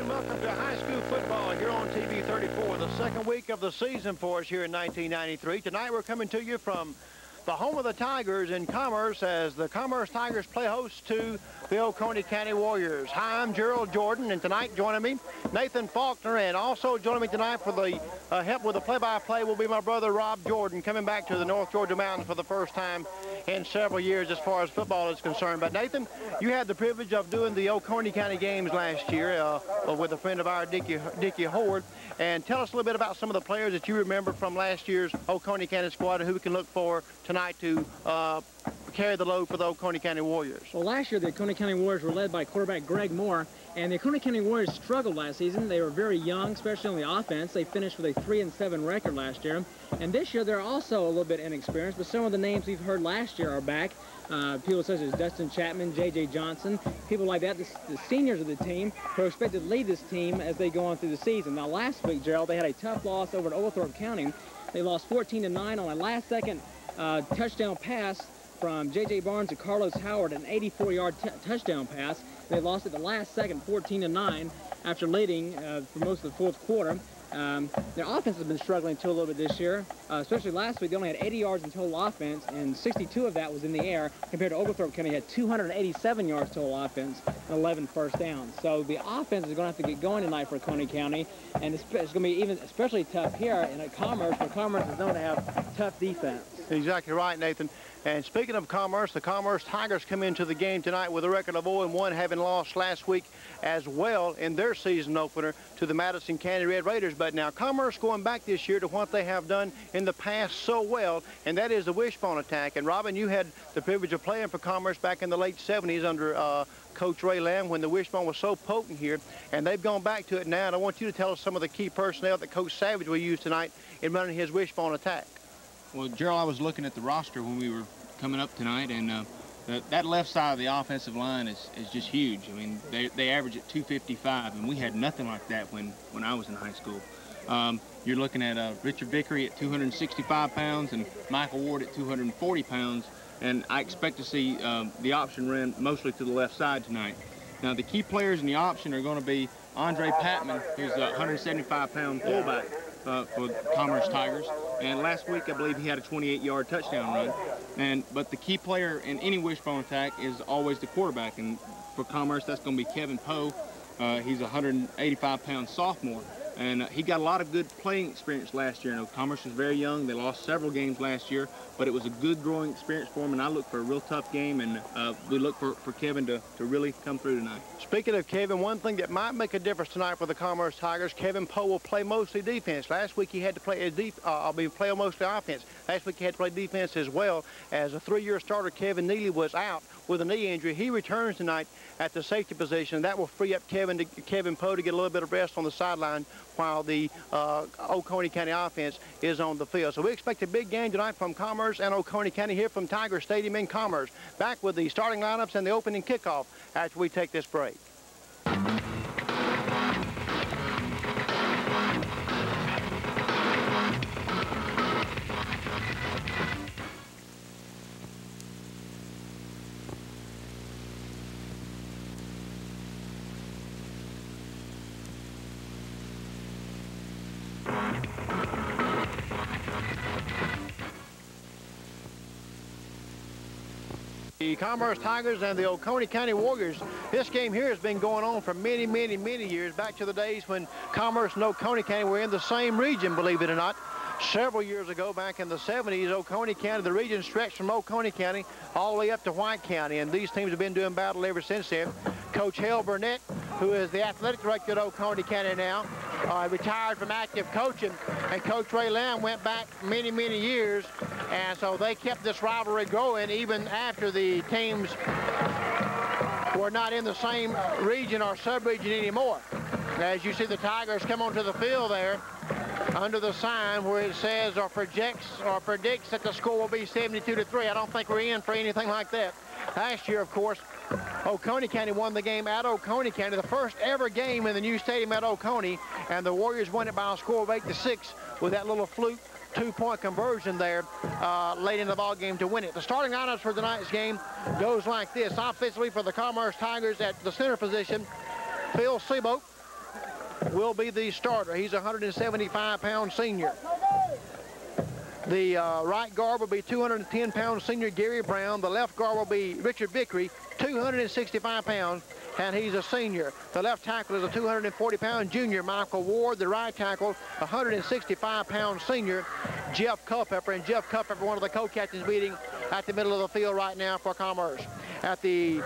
Welcome to high school football here on TV 34, the second week of the season for us here in 1993. Tonight we're coming to you from the home of the Tigers in Commerce as the Commerce Tigers play host to the Oconee County Warriors. Hi, I'm Gerald Jordan, and tonight joining me, Nathan Faulkner, and also joining me tonight for the help with the play-by-play will be my brother Rob Jordan, coming back to the North Georgia Mountains for the first time in several years as far as football is concerned. But Nathan, you had the privilege of doing the Oconee County games last year with a friend of ours, Dickie Howard. And tell us a little bit about some of the players that you remember from last year's Oconee County squad and who we can look for tonight to carry the load for the Oconee County Warriors. Well, last year the Oconee County Warriors were led by quarterback Greg Moore, and the Oconee County Warriors struggled last season. They were very young, especially on the offense. They finished with a 3-7 record last year. And this year they're also a little bit inexperienced, but some of the names we've heard last year are back. People such as Dustin Chapman, J.J. Johnson, people like that, the seniors of the team who are expected to lead this team as they go on through the season. Now, last week, Gerald, they had a tough loss over at Oglethorpe County. They lost 14-9 on a last-second touchdown pass from J.J. Barnes to Carlos Howard, an 84-yard touchdown pass. They lost at the last second, 14-9, after leading for most of the fourth quarter. Their offense has been struggling too a little bit this year, especially last week. They only had 80 yards in total offense, and 62 of that was in the air, compared to Oglethorpe County had 287 yards total offense and 11 first downs. So the offense is going to have to get going tonight for Oconee County, and it's going to be especially tough here in Commerce, where Commerce is known to have tough defense. Exactly right, Nathan. And speaking of Commerce, the Commerce Tigers come into the game tonight with a record of 0-1, having lost last week as well in their season opener to the Madison County Red Raiders. But now Commerce going back this year to what they have done in the past so well, and that is the wishbone attack. And Robin, you had the privilege of playing for Commerce back in the late 70s under Coach Ray Lamb when the wishbone was so potent here, and they've gone back to it now. And I want you to tell us some of the key personnel that Coach Savage will use tonight in running his wishbone attack. Well, Gerald, I was looking at the roster when we were coming up tonight, and that left side of the offensive line is just huge. I mean, they average at 255, and we had nothing like that when I was in high school. You're looking at Richard Vickery at 265 pounds and Michael Ward at 240 pounds, and I expect to see the option run mostly to the left side tonight. Now, the key players in the option are going to be Andre Patman, who's a 175-pound fullback for the Commerce Tigers, and last week I believe he had a 28-yard touchdown run. But the key player in any wishbone attack is always the quarterback, and for Commerce that's going to be Kevin Poe. He's a 185-pound sophomore, and he got a lot of good playing experience last year. Commerce was very young. They lost several games last year, but it was a good growing experience for him, and I look for a real tough game, and we look for Kevin to really come through tonight. Speaking of Kevin, one thing that might make a difference tonight for the Commerce Tigers, Kevin Poe will play mostly defense. Last week he had to play play mostly offense. Last week he had to play defense as well. As a 3-year starter, Kevin Neely was out with a knee injury. He returns tonight at the safety position. That will free up Kevin Poe to get a little bit of rest on the sideline while the Oconee County offense is on the field. So we expect a big game tonight from Commerce and Oconee County here from Tiger Stadium in Commerce. Back with the starting lineups and the opening kickoff after we take this break. The Commerce Tigers and the Oconee County Warriors. This game here has been going on for many, many, many years, back to the days when Commerce and Oconee County were in the same region, believe it or not. Several years ago, back in the 70s, Oconee County, the region stretched from Oconee County all the way up to White County, and these teams have been doing battle ever since then. Coach Hale Burnett, who is the athletic director at Oconee County now, retired from active coaching, and Coach Ray Lamb went back many, many years, and so they kept this rivalry going even after the teams were not in the same region or sub-region anymore. As you see the Tigers come onto the field there, under the sign where it says or projects or predicts that the score will be 72-3. I don't think we're in for anything like that. Last year, of course, Oconee County won the game at Oconee County, the first ever game in the new stadium at Oconee, and the Warriors won it by a score of 8-6 with that little fluke two-point conversion there late in the ball game to win it. The starting lineups for tonight's game goes like this. Offensively for the Commerce Tigers at the center position, Phil Seaboat will be the starter. He's a 175-pound senior. The right guard will be 210-pound senior Gary Brown. The left guard will be Richard Vickery, 265 pounds, and he's a senior. The left tackle is a 240-pound junior Michael Ward. The right tackle, 165-pound senior Jeff Culpepper. And Jeff Culpepper, one of the co-captains, meeting at the middle of the field right now for Commerce. At the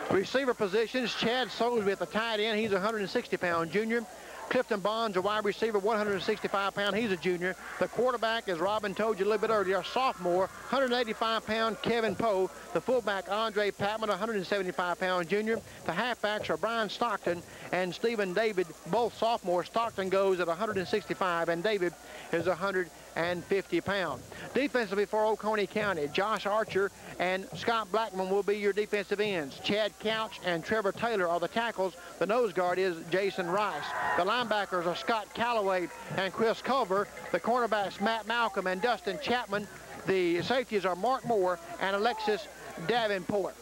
receiver positions, Chad Soulsby at the tight end. He's a 160-pound junior. Clifton Bonds, a wide receiver, 165-pound. He's a junior. The quarterback, as Robin told you a little bit earlier, a sophomore, 185-pound Kevin Poe. The fullback, Andre Patman, 175-pound junior. The halfbacks are Brian Stockton and Stephen David, both sophomores. Stockton goes at 165, and David is 150 pounds. Defensively for Oconee County, Josh Archer and Scott Blackman will be your defensive ends. Chad Couch and Trevor Taylor are the tackles. The nose guard is Jason Rice. The linebackers are Scott Calloway and Chris Culver. The cornerbacks, Matt Malcolm and Dustin Chapman. The safeties are Mark Moore and Alexis Davenport.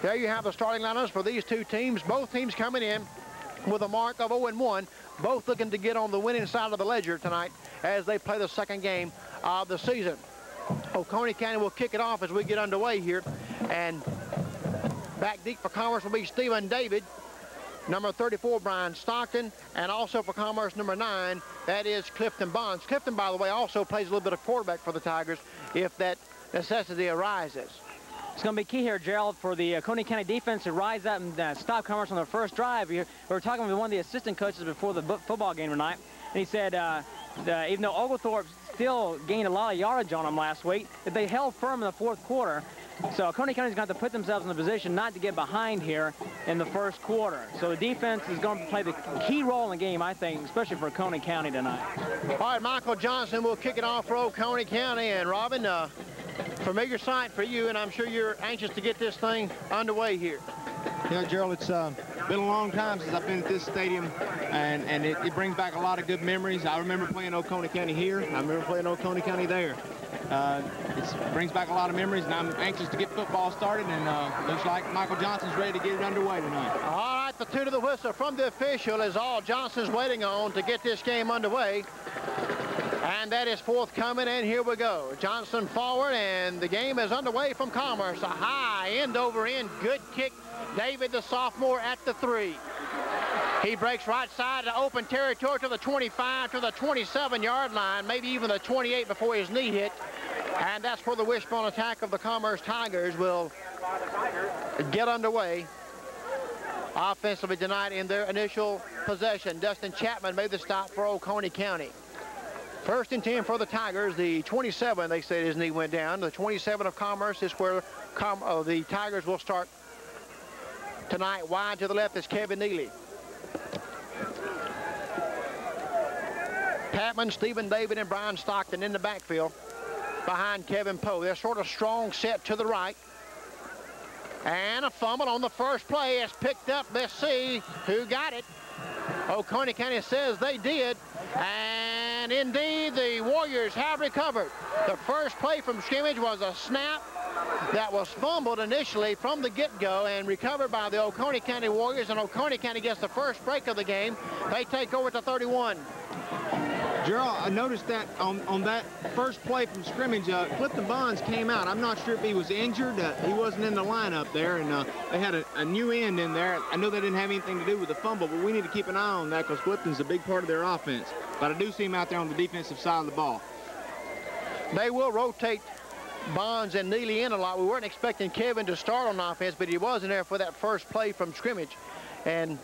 There you have the starting lineups for these two teams. Both teams coming in with a mark of 0-1, both looking to get on the winning side of the ledger tonight as they play the second game of the season. Oconee County will kick it off as we get underway here, and back deep for Commerce will be Stephen David, number 34 Brian Stockton, and also for Commerce number 9, that is Clifton Bonds. Clifton, by the way, also plays a little bit of quarterback for the Tigers if that necessity arises. It's going to be key here, Gerald, for the Oconee County defense to rise up and stop Commerce on their first drive. We were talking with one of the assistant coaches before the football game tonight, and he said even though Oglethorpe still gained a lot of yardage on them last week, that they held firm in the fourth quarter. So Oconee County's going to have to put themselves in a position not to get behind here in the first quarter. So the defense is going to play the key role in the game, I think, especially for Oconee County tonight. All right, Michael Johnson will kick it off for Oconee County. And Robin, familiar sight for you, and I'm sure you're anxious to get this thing underway here. Yeah, Gerald, it's been a long time since I've been at this stadium, and it brings back a lot of good memories. I remember playing Oconee County here. I remember playing Oconee County there. It brings back a lot of memories, and I'm anxious to get football started, and looks like Michael Johnson's ready to get it underway tonight. All right, the toot of the whistle from the official is all Johnson's waiting on to get this game underway. And that is forthcoming, and here we go. Johnson forward, and the game is underway from Commerce. A high end-over-end, good kick. David, the sophomore, at the 3. He breaks right side to open territory to the 25, to the 27-yard line, maybe even the 28 before his knee hit. And that's where the wishbone attack of the Commerce Tigers will get underway offensively tonight in their initial possession. Dustin Chapman made the stop for Oconee County. First and 10 for the Tigers. The 27, they said his knee went down. The 27 of Commerce is where the Tigers will start tonight. Wide to the left is Kevin Neely. Patman, Stephen David, and Brian Stockton in the backfield behind Kevin Poe. They're sort of strong set to the right. And a fumble on the first play is picked up. Let's see who got it. Oconee County says they did. And indeed, the Warriors have recovered. The first play from scrimmage was a snap that was fumbled initially from the get-go and recovered by the Oconee County Warriors, and Oconee County gets the first break of the game. They take over to 31. Gerald, I noticed that on that first play from scrimmage, Clifton Bonds came out. I'm not sure if he was injured. He wasn't in the lineup there, and they had a new end in there. I know that didn't have anything to do with the fumble, but we need to keep an eye on that because Clifton's a big part of their offense. But I do see him out there on the defensive side of the ball. They will rotate Bonds and Neely in a lot. We weren't expecting Kevin to start on offense, but he was in there for that first play from scrimmage. And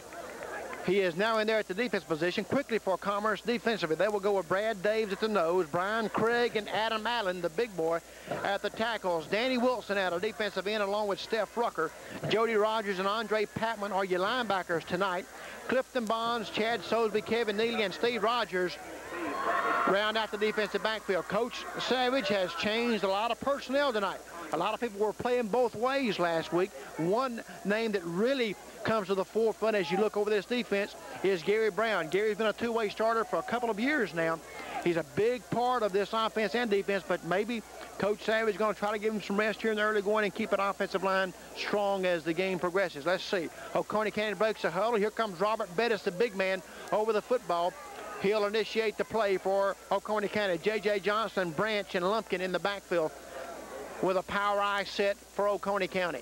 he is now in there at the defense position. Quickly for Commerce defensively, they will go with Brad Daves at the nose, Brian Craig and Adam Allen, the big boy, at the tackles. Danny Wilson at a defensive end along with Steph Rucker. Jody Rogers and Andre Patman are your linebackers tonight. Clifton Bonds, Chad Sosby, Kevin Neely, and Steve Rogers round out the defensive backfield. Coach Savage has changed a lot of personnel tonight. A lot of people were playing both ways last week. One name that really comes to the forefront as you look over this defense is Gary Brown. Gary's been a two-way starter for a couple of years now. He's a big part of this offense and defense, but maybe Coach Savage is going to try to give him some rest here in the early going and keep an offensive line strong as the game progresses. Let's see. Oconee County breaks the huddle. Here comes Robert Bettis, the big man, over the football. He'll initiate the play for Oconee County. J.J. Johnson, Branch, and Lumpkin in the backfield with a power eye set for Oconee County.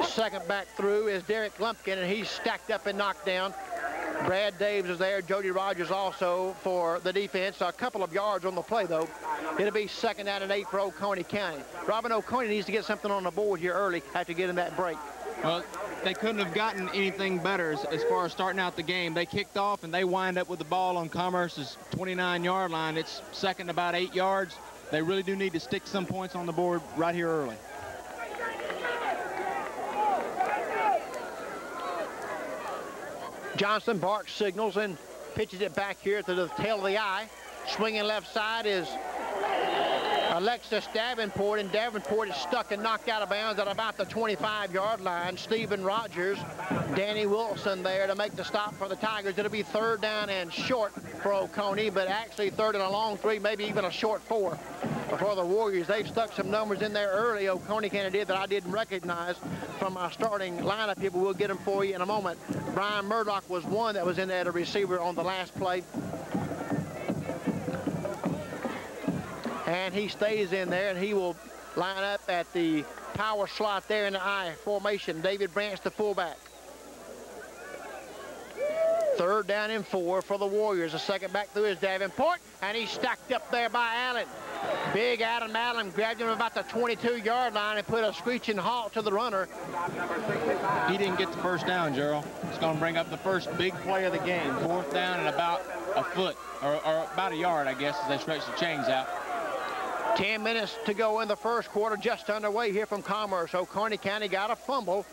Second back through is Derek Lumpkin, and he's stacked up and knocked down. Brad Daves is there. Jody Rogers also for the defense. A couple of yards on the play, though. It'll be 2nd down and 8 for Oconee County. Robin, Oconee needs to get something on the board here early after getting that break. Well, they couldn't have gotten anything better as far as starting out the game. They kicked off, and they wind up with the ball on Commerce's 29-yard line. It's second about 8 yards. They really do need to stick some points on the board right here early. Johnson barks signals and pitches it back here to the tail of the eye. Swinging left side is Alexis Davenport, and Davenport is stuck and knocked out of bounds at about the 25-yard line. Stephen Rogers, Danny Wilson there to make the stop for the Tigers. It'll be 3rd down and short for Oconee, but actually 3rd and a long 3, maybe even a short 4 for the Warriors. They've stuck some numbers in there early. Oconee County did that I didn't recognize from our starting lineup here, but we'll get them for you in a moment. Brian Murdoch was one that was in there, the receiver on the last play. And he stays in there, and he will line up at the power slot there in the I formation. David Branch, the fullback. 3rd down and 4 for the Warriors. The second back through is Davenport, and he's stacked up there by Allen. Big Adam Allen grabbed him about the 22-yard line and put a screeching halt to the runner. He didn't get the first down, Gerald. It's going to bring up the first big play of the game. 4th down and about a foot, or about a yard, I guess, as they stretch the chains out. 10 minutes to go in the first quarter, just underway here from Commerce. Oconee County got a fumble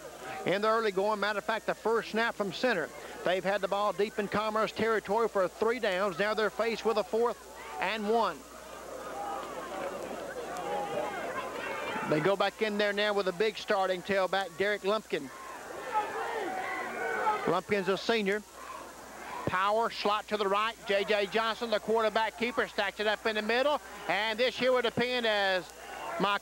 in the early going. Matter of fact, the first snap from center. They've had the ball deep in Commerce territory for 3 downs. Now they're faced with a 4th and 1. They go back in there now with a big starting tailback, Derek Lumpkin. Lumpkin's a senior. Power, slot to the right. J.J. Johnson, the quarterback keeper, stacks it up in the middle. And this here would depend as my...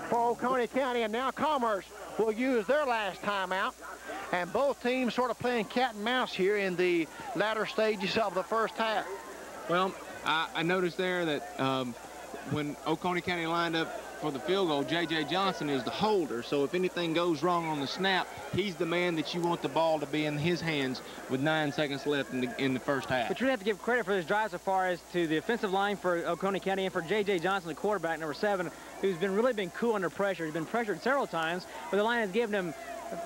for Oconee County, and now Commerce will use their last timeout. And both teams sort of playing cat and mouse here in the latter stages of the first half. Well, I noticed there that when Oconee County lined up for the field goal, J.J. Johnson is the holder. So if anything goes wrong on the snap, he's the man that you want the ball to be in his hands with 9 seconds left in the first half. But you have to give credit for this drive so far as to the offensive line for Oconee County and for J.J. Johnson, the quarterback, number 7, who's really been cool under pressure. He's been pressured several times, but the line has given him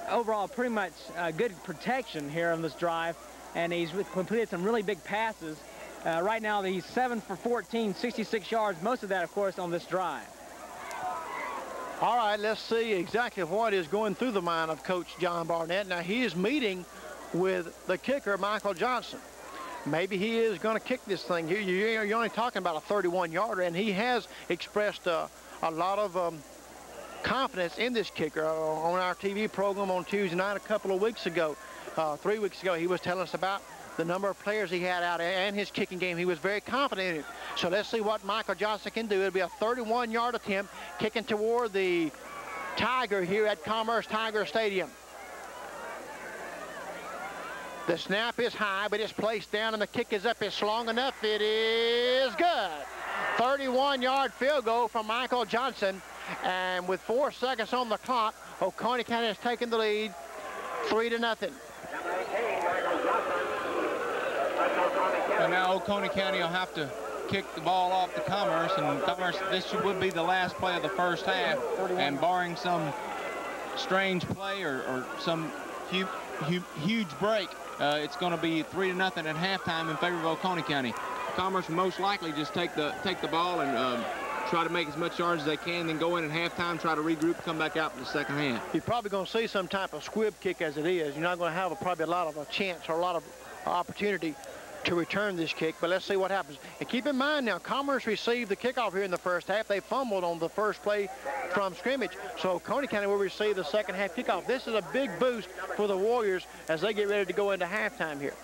overall pretty much good protection here on this drive, and he's completed some really big passes. Right now, he's 7 for 14, 66 yards, most of that, of course, on this drive. All right, let's see exactly what is going through the mind of Coach John Barnett. Now, he is meeting with the kicker, Michael Johnson. Maybe he is going to kick this thing here. You're only talking about a 31-yarder, and he has expressed a lot of confidence in this kicker. On our TV program on Tuesday night a couple of weeks ago, 3 weeks ago, he was telling us about the number of players he had out and his kicking game. He was very confident in it. So let's see what Michael Johnson can do. It'll be a 31-yard attempt kicking toward the Tiger here at Commerce Tiger Stadium. The snap is high, but it's placed down, and the kick is up. It's long enough. It is good. 31-yard field goal from Michael Johnson. And with 4 seconds on the clock, Oconee County has taken the lead 3-0. And now Oconee County will have to kick the ball off to Commerce, and Commerce, this would be the last play of the first half, and barring some strange play or some huge break, it's going to be 3-0 at halftime in favor of Oconee County. Commerce will most likely just take the ball and try to make as much yards as they can, then go in at halftime, try to regroup, come back out for the second half. You're probably going to see some type of squib kick as it is. You're not going to have probably a lot of a chance or a lot of opportunity to return this kick, but let's see what happens. And keep in mind now, Commerce received the kickoff here in the first half. They fumbled on the first play from scrimmage, so Oconee County will receive the second half kickoff. This is a big boost for the Warriors as they get ready to go into halftime here.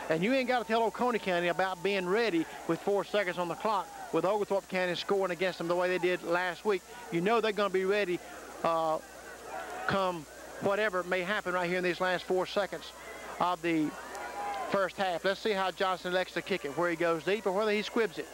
And you ain't got to tell Oconee County about being ready with 4 seconds on the clock with Oglethorpe County scoring against them the way they did last week. You know they're going to be ready come whatever may happen right here in these last 4 seconds of the first half. Let's see how Johnson elects to kick it, where he goes deep or whether he squibs it.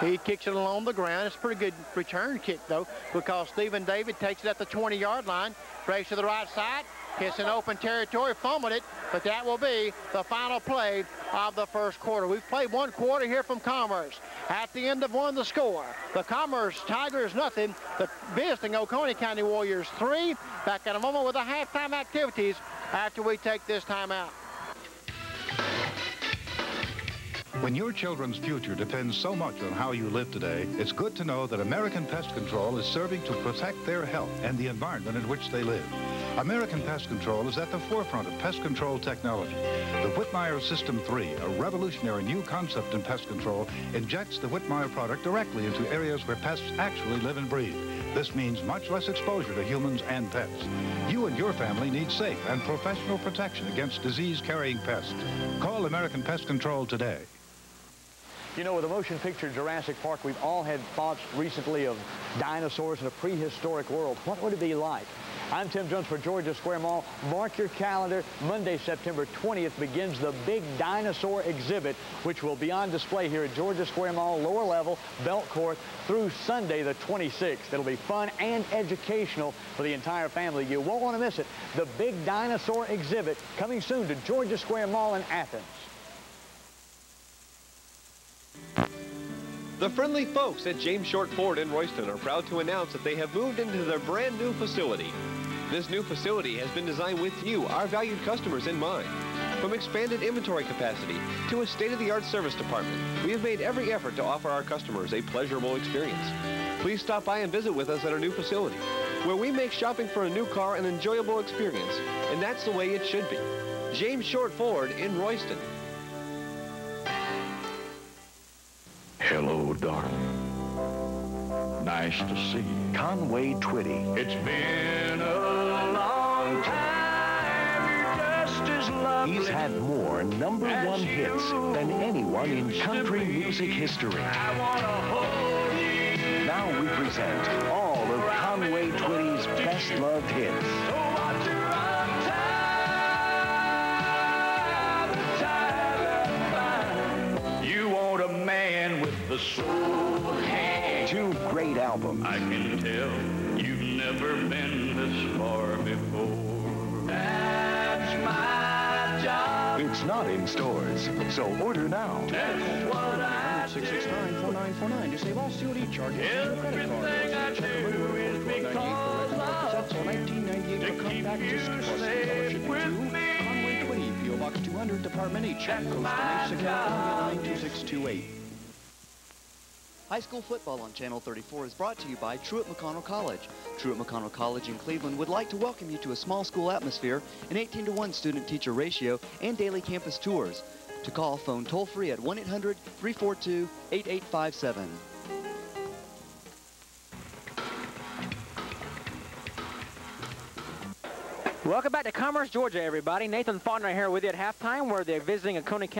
He kicks it along the ground. It's a pretty good return kick, though, because Stephen David takes it at the 20-yard line, breaks to the right side, hits an open territory, fumbled it, but that will be the final play of the first quarter. We've played 1 quarter here from Commerce. At the end of 1, the score. The Commerce Tigers nothing. The visiting Oconee County Warriors 3. Back in a moment with the halftime activities after we take this time out. When your children's future depends so much on how you live today, it's good to know that American Pest Control is serving to protect their health and the environment in which they live. American Pest Control is at the forefront of pest control technology. The Whitmire System 3, a revolutionary new concept in pest control, injects the Whitmire product directly into areas where pests actually live and breathe. This means much less exposure to humans and pets. You and your family need safe and professional protection against disease-carrying pests. Call American Pest Control today. You know, with the motion picture Jurassic Park, we've all had thoughts recently of dinosaurs in a prehistoric world. What would it be like? I'm Tim Jones for Georgia Square Mall. Mark your calendar. Monday, September 20th begins the big dinosaur exhibit, which will be on display here at Georgia Square Mall, lower level, Belt Court, through Sunday the 26th. It'll be fun and educational for the entire family. You won't want to miss it. The big dinosaur exhibit coming soon to Georgia Square Mall in Athens. The friendly folks at James Short Ford in Royston are proud to announce that they have moved into their brand new facility. This new facility has been designed with you, our valued customers, in mind. From expanded inventory capacity to a state-of-the-art service department, we have made every effort to offer our customers a pleasurable experience. Please stop by and visit with us at our new facility, where we make shopping for a new car an enjoyable experience, and that's the way it should be. James Short Ford in Royston. Hello, darling. Nice to see you. Conway Twitty. It's been a long time. You're just as lovely. He's had more #1 hits than anyone in country music history. I wanna hold you. Now we present all of Conway Twitty's best-loved hits. So watch your you want a man with the soul hand. 2 great albums. I can tell you've never been this far before. That's my job. It's not in stores, so order now. That's what I 669-4949 to save all COD charges. Everything I do is because of to keep you safe with me. Conway Twitty, P.O. Box 200, Department H, Coastal California 92628. High school football on Channel 34 is brought to you by Truett McConnell College. Truett McConnell College in Cleveland would like to welcome you to a small school atmosphere, an 18-to-1 student-teacher ratio, and daily campus tours. To call, phone toll-free at 1-800-342-8857. Welcome back to Commerce, Georgia, everybody. Nathan Faulkner here with you at halftime, where they're visiting Oconee County.